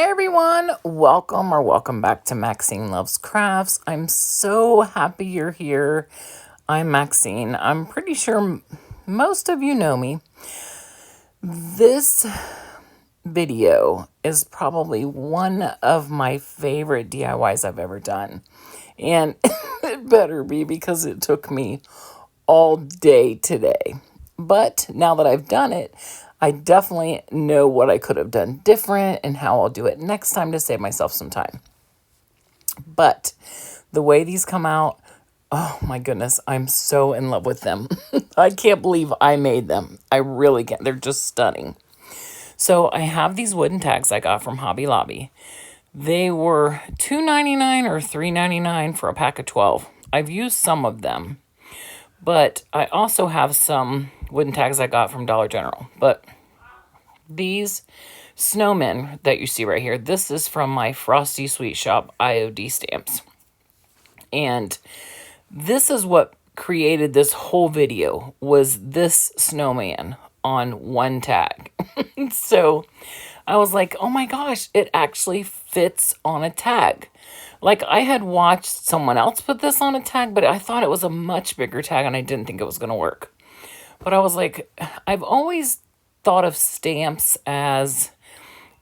Hi everyone, welcome back to Maxine Loves Crafts. I'm so happy you're here. I'm Maxine. I'm pretty sure most of you know me. This video is probably one of my favorite DIYs I've ever done. And it better be because it took me all day today. But now that I've done it, I definitely know what I could have done different and how I'll do it next time to save myself some time. But the way these come out, oh my goodness, I'm so in love with them. I can't believe I made them. I really can't. They're just stunning. So I have these wooden tags I got from Hobby Lobby. They were $2.99 or $3.99 for a pack of 12. I've used some of them. But I also have some wooden tags I got from Dollar General. But these snowmen that you see right here, this is from my Frosty Sweet Shop IOD stamps. And this is what created this whole video, was this snowman on one tag. So I was like, oh my gosh, it actually fits on a tag. Like, I had watched someone else put this on a tag, but I thought it was a much bigger tag, and I didn't think it was going to work. But I was like, I've always thought of stamps as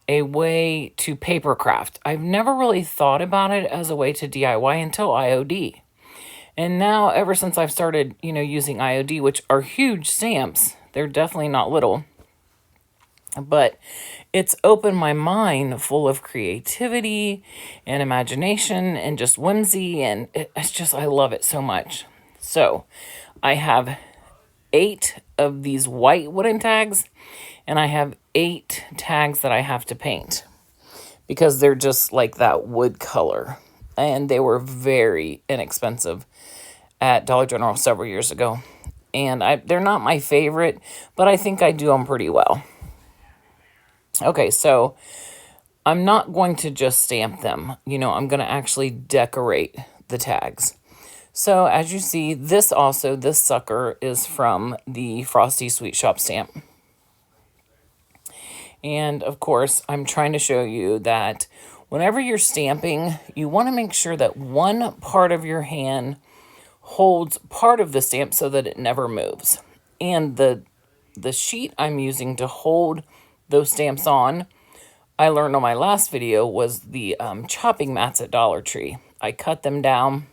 a way to paper craft. I've never really thought about it as a way to DIY until IOD. And now, ever since I've started, using IOD, which are huge stamps, they're definitely not little. But it's opened my mind full of creativity and imagination and just whimsy. And it's just, I love it so much. So I have 8 of these white wooden tags. And I have 8 tags that I have to paint. Because they're just like that wood color. And they were very inexpensive at Dollar General several years ago. And they're not my favorite, but I think I do them pretty well. Okay, so I'm not going to just stamp them. I'm going to actually decorate the tags. So as you see, this sucker is from the Frosty Sweet Shop stamp. And of course, I'm trying to show you that whenever you're stamping, you want to make sure that one part of your hand holds part of the stamp so that it never moves. And the sheet I'm using to hold those stamps on, I learned on my last video, was the chopping mats at Dollar Tree. I cut them down,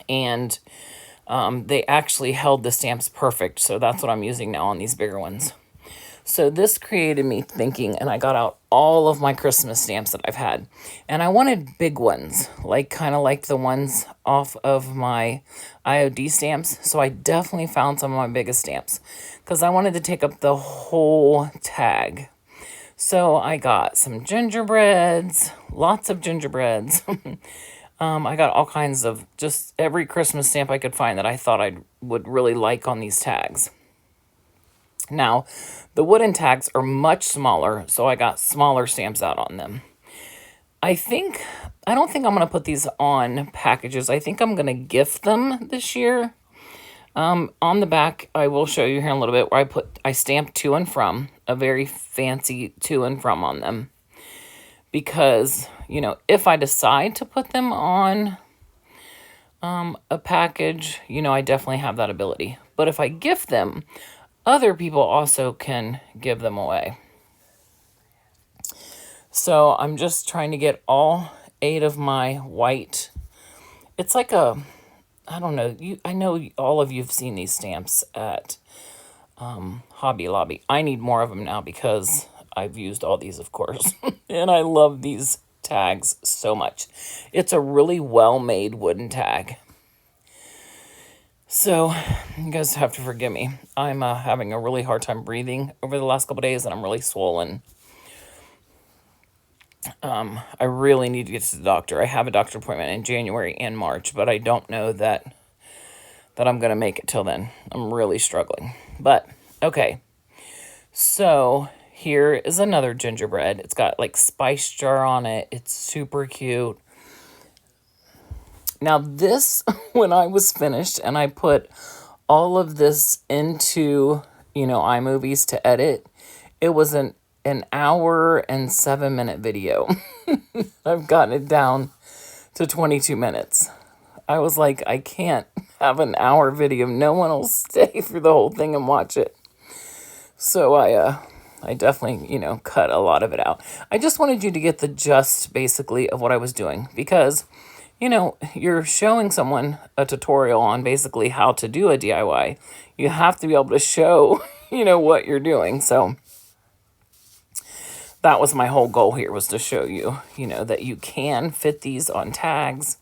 and they actually held the stamps perfect. So that's what I'm using now on these bigger ones. So this created me thinking, and I got out all of my Christmas stamps that I've had. And I wanted big ones, kind of like the ones off of my IOD stamps. So I definitely found some of my biggest stamps because I wanted to take up the whole tag. So I got some gingerbreads, lots of gingerbreads. I got all kinds of, just every Christmas stamp I could find that I thought I would really like on these tags. Now, the wooden tags are much smaller, so I got smaller stamps out on them. I don't think I'm going to put these on packages. I think I'm going to gift them this year. On the back, I will show you here in a little bit where I stamped to and from, a very fancy to and from on them. Because, if I decide to put them on a package, I definitely have that ability. But if I gift them, other people also can give them away. So I'm just trying to get all 8 of my white. It's like I don't know. I know all of you have seen these stamps at Hobby Lobby. I need more of them now because I've used all these, of course. And I love these tags so much. It's a really well-made wooden tag. So, you guys have to forgive me. I'm having a really hard time breathing over the last couple days, and I'm really swollen. I really need to get to the doctor. I have a doctor appointment in January and March, but I don't know that I'm going to make it till then. I'm really struggling. But, okay. So, here is another gingerbread. It's got, spice jar on it. It's super cute. Now this, when I was finished and I put all of this into, iMovies to edit, it was an an hour and 7 minute video. I've gotten it down to 22 minutes. I was like, I can't have an hour video. No one will stay through the whole thing and watch it. So I definitely, cut a lot of it out. I just wanted you to get the gist, basically, of what I was doing. Because, you're showing someone a tutorial on basically how to do a DIY. You have to be able to show, what you're doing. So that was my whole goal here, was to show you, that you can fit these on tags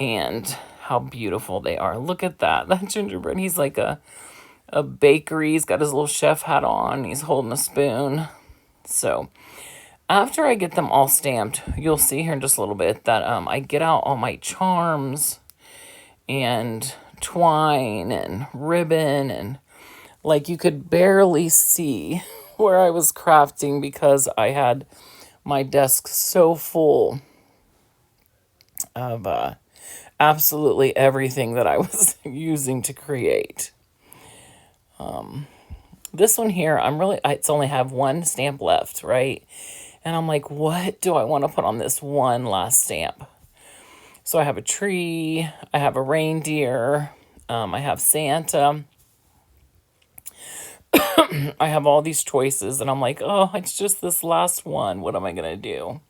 and how beautiful they are. Look at that. That gingerbread. He's like a bakery. He's got his little chef hat on. He's holding a spoon. So after I get them all stamped, you'll see here in just a little bit that I get out all my charms and twine and ribbon, and like you could barely see where I was crafting because I had my desk so full of absolutely everything that I was using to create. This one here, it's only have one stamp left, right? And I'm like, what do I want to put on this one last stamp? So I have a tree, I have a reindeer, I have Santa. I have all these choices, and I'm like, oh, it's just this last one. What am I going to do?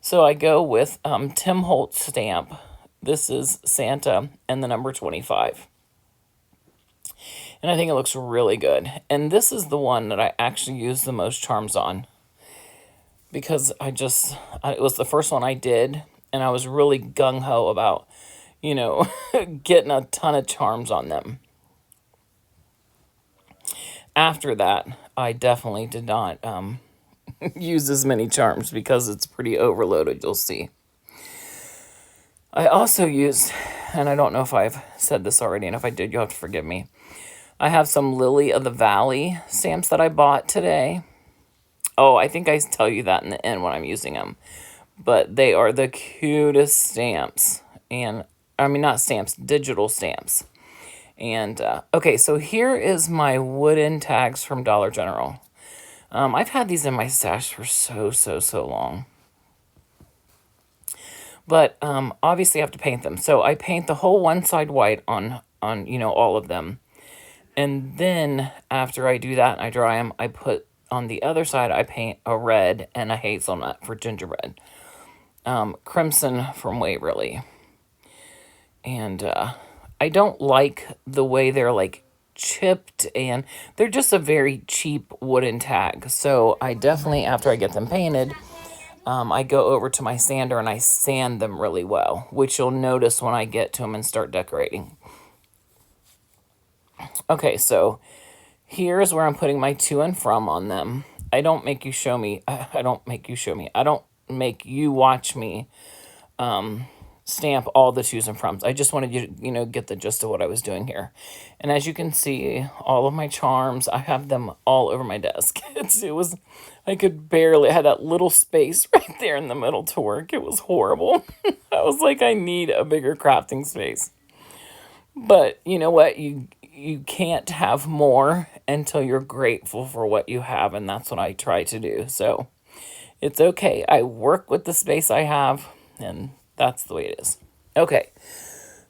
So I go with Tim Holtz stamp. This is Santa and the number 25. And I think it looks really good. And this is the one that I actually use the most charms on. Because it was the first one I did. And I was really gung-ho about, getting a ton of charms on them. After that, I definitely did not use as many charms because it's pretty overloaded, you'll see. I also used, and I don't know if I've said this already, and if I did, you'll have to forgive me. I have some Lily of the Valley stamps that I bought today. Oh, I think I tell you that in the end when I'm using them. But they are the cutest stamps. And, I mean, not stamps, digital stamps. And, okay, so here is my wooden tags from Dollar General. I've had these in my stash for so long. But obviously I have to paint them. So I paint the whole one side white on all of them. And then after I do that and I dry them, I put on the other side, I paint a red and a hazelnut for gingerbread. Crimson from Waverly. And I don't like the way they're like chipped, and they're just a very cheap wooden tag. So I definitely, after I get them painted, I go over to my sander and I sand them really well, which you'll notice when I get to them and start decorating. Okay, so here's where I'm putting my to and from on them. I don't make you show me. I don't make you watch me stamp all the to's and froms. I just wanted you to, get the gist of what I was doing here. And as you can see, all of my charms, I have them all over my desk. I had that little space right there in the middle to work. It was horrible. I was like, I need a bigger crafting space. But you know what? You can't have more until you're grateful for what you have, and that's what I try to do. So it's okay. I work with the space I have, and that's the way it is. Okay,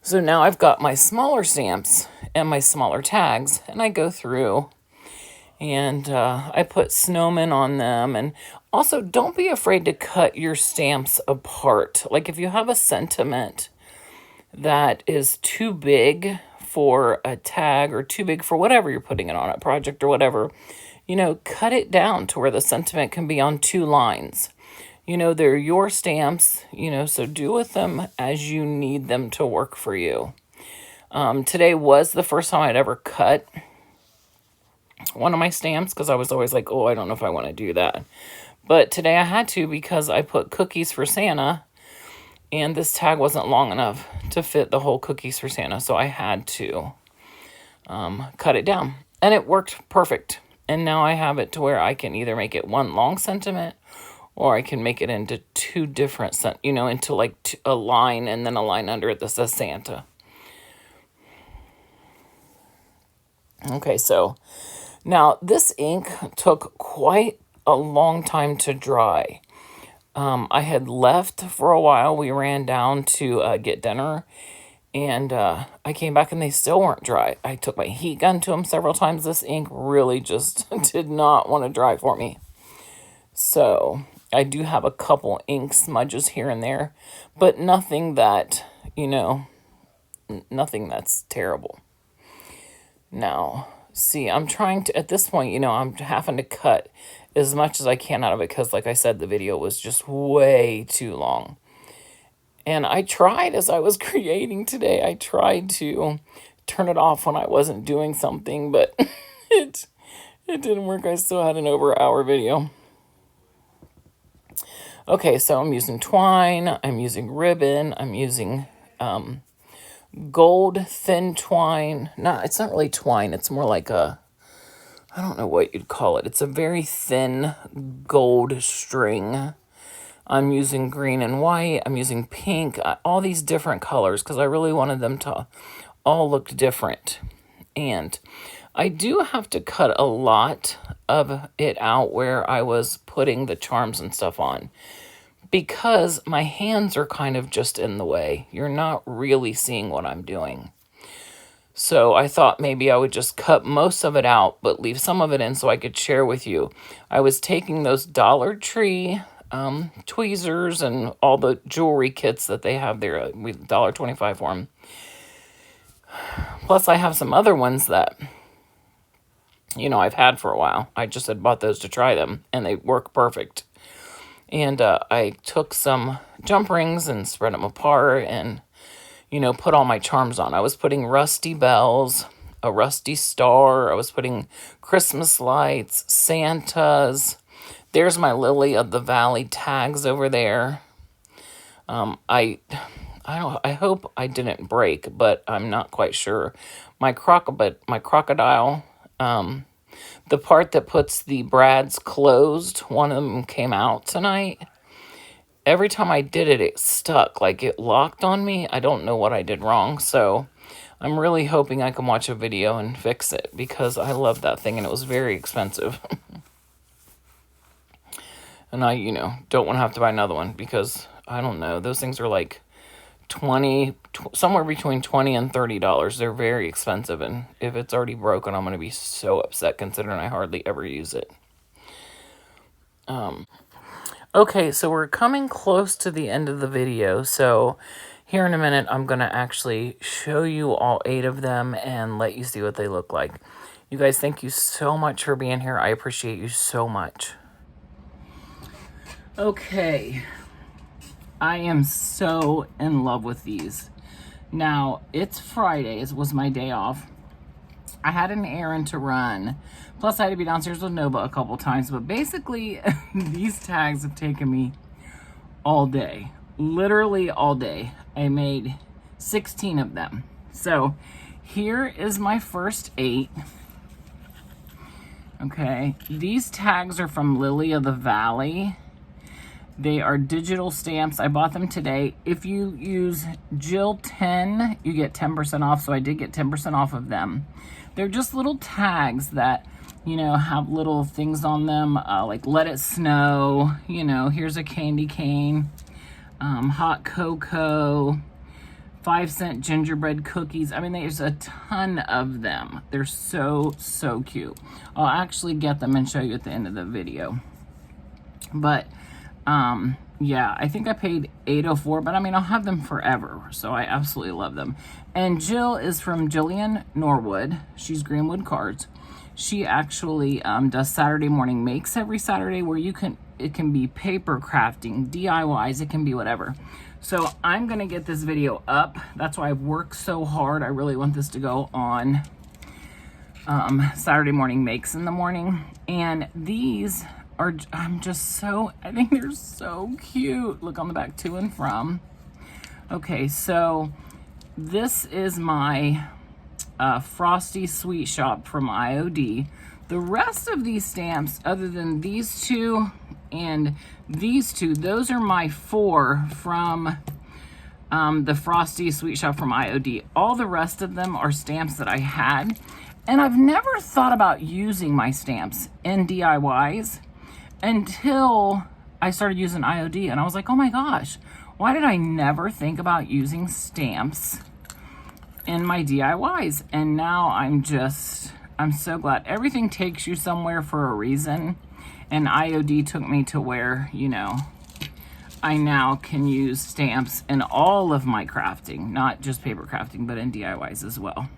so now I've got my smaller stamps and my smaller tags, and I go through and I put snowmen on them. And also, don't be afraid to cut your stamps apart. Like if you have a sentiment that is too big for a tag or too big for whatever you're putting it on, a project or whatever, cut it down to where the sentiment can be on 2 lines. They're your stamps, so do with them as you need them to work for you. Today was the first time I'd ever cut one of my stamps because I was always like, oh, I don't know if I want to do that. But today I had to because I put cookies for Santa, and this tag wasn't long enough to fit the whole cookies for Santa, so I had to cut it down. And it worked perfect. And now I have it to where I can either make it one long sentiment, or I can make it into 2 different, into like a line and then a line under it that says Santa. Okay, so now this ink took quite a long time to dry. I had left for a while. We ran down to get dinner, and I came back and they still weren't dry. I took my heat gun to them several times. This ink really just did not want to dry for me. So I do have a couple ink smudges here and there, but nothing that, nothing that's terrible. Now, see, I'm trying to, at this point, I'm having to cut as much as I can out of it because, like I said, the video was just way too long. And I tried, as I was creating today, I tried to turn it off when I wasn't doing something, but it didn't work. I still had an over-hour video. Okay, so I'm using twine, I'm using ribbon, I'm using gold thin twine. No, it's not really twine, it's more like I don't know what you'd call it. It's a very thin gold string. I'm using green and white. I'm using pink. All these different colors because I really wanted them to all look different. And I do have to cut a lot of it out where I was putting the charms and stuff on because my hands are kind of just in the way. You're not really seeing what I'm doing. So I thought maybe I would just cut most of it out, but leave some of it in so I could share with you. I was taking those Dollar Tree tweezers and all the jewelry kits that they have there. $1.25 for them. Plus I have some other ones that, I've had for a while. I just had bought those to try them, and they work perfect. And I took some jump rings and spread them apart and put all my charms on. I was putting rusty bells, a rusty star. I was putting Christmas lights, Santas. There's my Lily of the Valley tags over there. I hope I didn't break, but I'm not quite sure. My crocodile, the part that puts the brads closed, one of them came out tonight. Every time I did it, it stuck, like it locked on me. I don't know what I did wrong, so I'm really hoping I can watch a video and fix it because I love that thing and it was very expensive. And I, don't want to have to buy another one because, I don't know, those things are like somewhere between $20 and $30. They're very expensive, and if it's already broken, I'm going to be so upset considering I hardly ever use it. Okay, so we're coming close to the end of the video, so here in a minute, I'm going to actually show you all 8 of them and let you see what they look like. You guys, thank you so much for being here. I appreciate you so much. Okay, I am so in love with these. Now, it's Friday. It was my day off. I had an errand to run. Plus, I had to be downstairs with Nova a couple times. But basically, these tags have taken me all day. Literally all day. I made 16 of them. So, here is my first 8. Okay. These tags are from Lily of the Valley. They are digital stamps. I bought them today. If you use Jill 10, you get 10% off. So, I did get 10% off of them. They're just little tags that, have little things on them, like let it snow, here's a candy cane, hot cocoa, 5-cent gingerbread cookies. I mean, there's a ton of them. They're so, so cute. I'll actually get them and show you at the end of the video. But, yeah, I think I paid $8.04, but I mean, I'll have them forever. So I absolutely love them. And Jill is from Jillian Norwood. She's Greenwood Cards. She actually does Saturday morning makes every Saturday where it can be paper crafting, DIYs, it can be whatever. So I'm going to get this video up. That's why I've worked so hard. I really want this to go on Saturday morning makes in the morning. And these are, I think they're so cute. Look on the back, to and from. Okay, so this is my Frosty Sweet Shop from IOD. The rest of these stamps, other than these 2 and these 2, those are my 4 from the Frosty Sweet Shop from IOD. All the rest of them are stamps that I had. And I've never thought about using my stamps in DIYs. until I started using IOD, and I was like, oh my gosh, why did I never think about using stamps in my DIYs? And now I'm so glad. Everything takes you somewhere for a reason, and IOD took me to where, you know, I now can use stamps in all of my crafting, not just paper crafting, but in DIYs as well.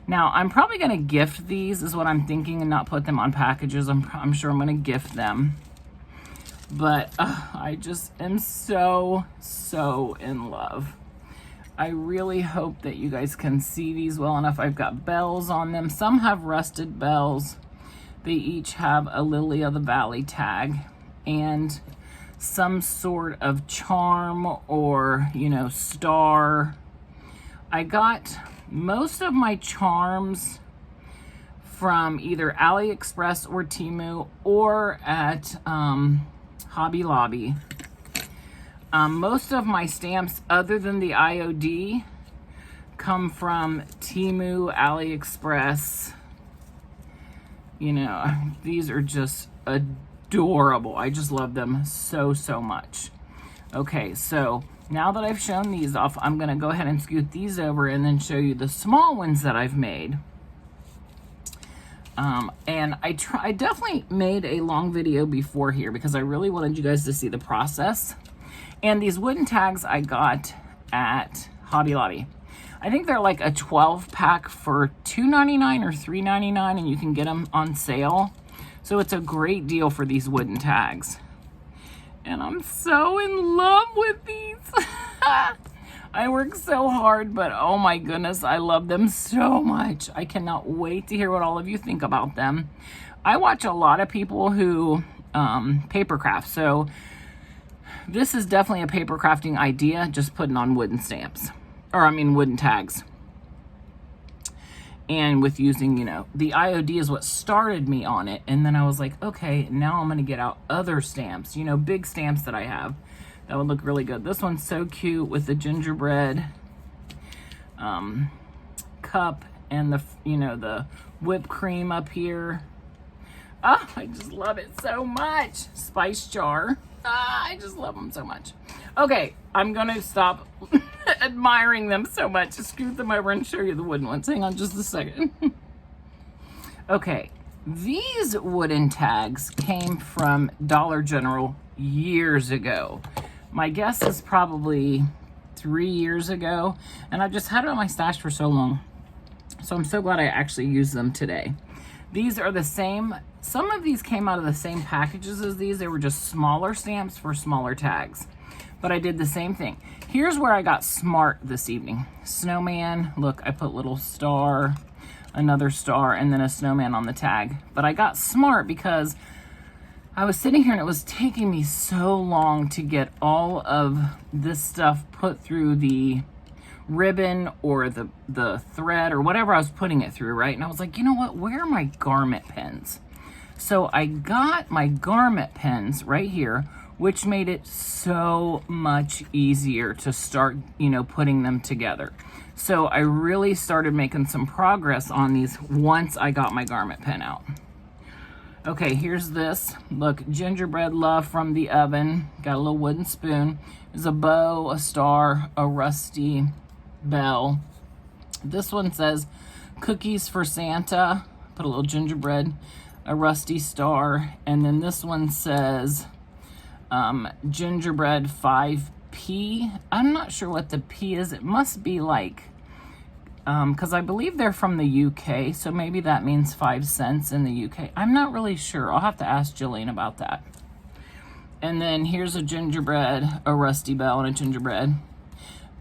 Now, I'm probably going to gift these is what I'm thinking, and not put them on packages. I'm sure I'm going to gift them. But I just am so in love. I really hope that you guys can see these well enough. I've got bells on them. Some have rusted bells. They each have a Lily of the Valley tag and some sort of charm or, you know, star. I got most of my charms from either AliExpress or Temu or at Hobby Lobby. Most of my stamps, other than the IOD, come from Temu, AliExpress. You know, these are just adorable. I just love them so much. Okay, so now that I've shown these off, I'm going to go ahead and scoot these over and then show you the small ones that I've made. And I definitely made a long video before here because I really wanted you guys to see the process. And these wooden tags I got at Hobby Lobby. I think they're like a 12 pack for $2.99 or $3.99, and you can get them on sale. So it's a great deal for these wooden tags. And I'm so in love with these. I work so hard, but oh my goodness, I love them so much. I cannot wait to hear what all of you think about them. I watch a lot of people who paper craft, so this is definitely a paper crafting idea, just putting on wooden stamps, or I mean wooden tags. And with using, you know, the IOD is what started me on it. And then I was like, okay, now I'm going to get out other stamps, you know, big stamps that I have that would look really good. This one's so cute with the gingerbread cup and the, you know, the whipped cream up here. Oh, I just love it so much. Spice jar. I just love them so much. Okay, I'm going to stop admiring them so much. Scoot them over and show you the wooden ones. Hang on just a second. Okay, these wooden tags came from Dollar General years ago. My guess is probably 3 years ago, and I've just had it on my stash for so long. So I'm so glad I actually used them today. These are the same. Some of these came out of the same packages as these. They were just smaller stamps for smaller tags. But I did the same thing. Here's where I got smart this evening. Snowman. Look, I put little star, another star, and then a snowman on the tag. But I got smart because I was sitting here and it was taking me so long to get all of this stuff put through the ribbon or the thread or whatever I was putting it through, right? And I was like, you know what? Where are my garment pins? So I got my garment pins right here, which made it so much easier to start, you know, putting them together. So I really started making some progress on these once I got my garment pin out. Okay, here's this. Look, gingerbread love from the oven. Got a little wooden spoon. There's a bow, a star, a rusty bell. This one says cookies for Santa. Put a little gingerbread, a rusty star, and then this one says gingerbread 5P. I'm not sure what the P is. It must be like, because I believe they're from the UK, so maybe that means 5 cents in the UK. I'm not really sure. I'll have to ask Jillian about that. And then here's a gingerbread, a rusty bell, and a gingerbread.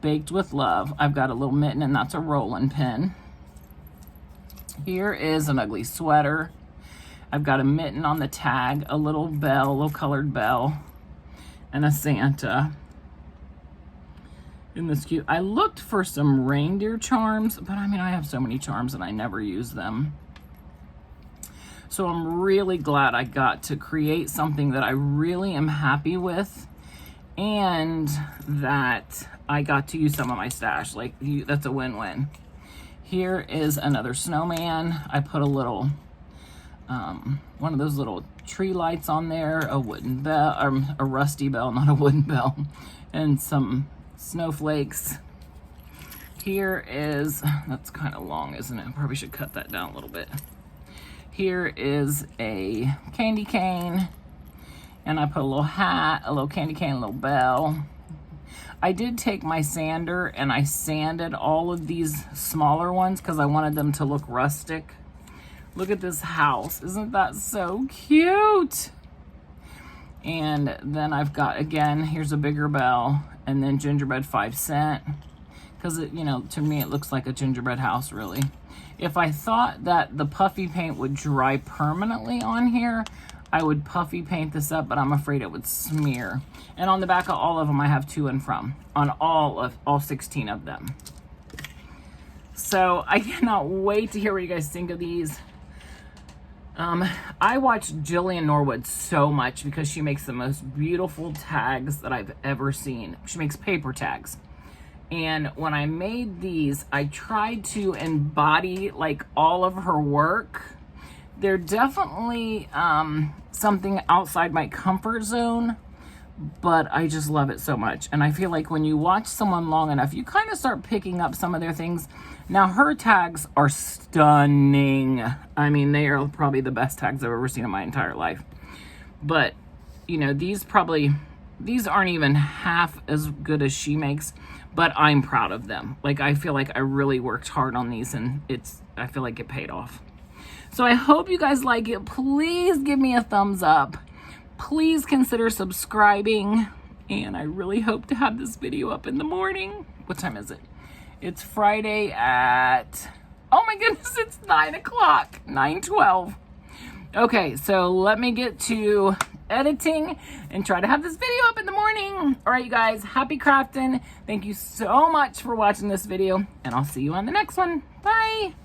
Baked with love. I've got a little mitten, and that's a rolling pin. Here is an ugly sweater. I've got a mitten on the tag, a little bell, a little colored bell, and a Santa. Isn't this cute? I looked for some reindeer charms, but I mean, I have so many charms and I never use them. So I'm really glad I got to create something that I really am happy with, and that I got to use some of my stash. Like, that's a win-win. Here is another snowman. I put a little one of those little tree lights on there, a wooden bell, or a rusty bell, not a wooden bell, and some snowflakes. Here is, that's kind of long, isn't it? I probably should cut that down a little bit. Here is a candy cane, and I put a little hat, a little candy cane, a little bell. I did take my sander and I sanded all of these smaller ones because I wanted them to look rustic. Look at this house. Isn't that so cute? And then I've got, again, here's a bigger bell, and then gingerbread 5-cent. Because, you know, to me it looks like a gingerbread house, really. If I thought that the puffy paint would dry permanently on here, I would puffy paint this up, but I'm afraid it would smear. And on the back of all of them, I have to and from, on all 16 of them. So I cannot wait to hear what you guys think of these. I watch Jillian Norwood so much because she makes the most beautiful tags that I've ever seen. She makes paper tags. And when I made these, I tried to embody like all of her work. They're definitely something outside my comfort zone, but I just love it so much. And I feel like when you watch someone long enough, you kind of start picking up some of their things. Now, her tags are stunning. I mean, they are probably the best tags I've ever seen in my entire life. But, you know, these aren't even half as good as she makes, but I'm proud of them. Like, I feel like I really worked hard on these, and I feel like it paid off. So I hope you guys like it. Please give me a thumbs up. Please consider subscribing. And I really hope to have this video up in the morning. What time is it? It's Friday at, oh my goodness, it's 9 o'clock, 9:12. Okay, so let me get to editing and try to have this video up in the morning. All right, you guys, happy crafting. Thank you so much for watching this video, and I'll see you on the next one. Bye.